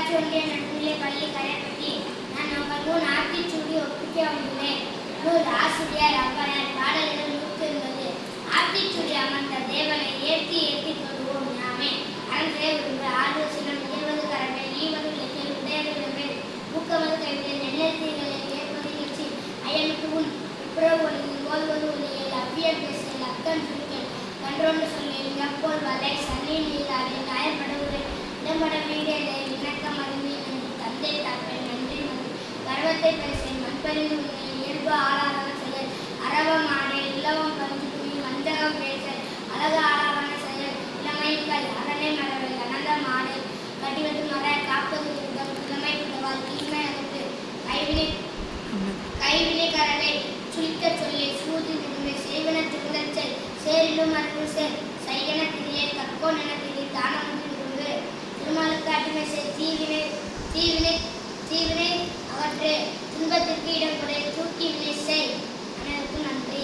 ஊராட்சி ஒன்றிய நடுநிலைப் பள்ளி கரைப்பட்டி. நான் உங்கள் முன் ஆத்திச்சூடி ஒப்பிக்க வந்துள்ளேன். நூல் ஆசிரியர் ஔவையார். பாடல்கள் 180. ஆத்திச்சூடி அமர்ந்த தேவனை ஏத்தி ஏத்தி தொழுவோம் யாமே. அறன்றே உருவு ஆறு சிலம் இயல்வது கரங்கள் ஈவது இலக்கில் உடையது விளம்பேல் ஊக்கமது கைவிடல் நெல்லெழுத்துகளை ஏற்பது இகழ்ச்சி அயனுக்கு உன் உப்புரவு ஒளி ஓதுவது ஒளியல் அவ்வியல் பேசல் அக்கன் சுருக்கல் கன்றொன்று சொல்லில் இங்கப்போல் வலை சன்னி நீராடே காயப்படவுரை இடம்பட வீடேலை விளக்கம் அறிந்து நன்றி தந்தை தாப்பை நன்றி மதி கர்வத்தை பரிசை மண்பறிந்து உன்னை இயல்பு ஆளாதன செயல் அரவம் ஆடே இலவம் பஞ்சு குய் வஞ்சகம் பேசல் அழகு ஆளாவன செயல் இளமைகள் அரணை மரவை அனந்த மாடு கடிவது மர காப்பது விருதம் இளமை புலவால் தீமை அகத்து கைவினை கரவை சுழித்த சொல்லி சூது விரும்பி செய்வன திருந்தச்சல் சேரிலும் அறிவு சேர் சையன திரியை தக்கோன் என திரி தானமுதி விரும்பு திருமாலுக்கு அடிமை செய் தீவினை அவற்றை துன்பத்திற்கு இடம் கொடை தூக்கி வினை செய். அனைவருக்கும் நன்றி.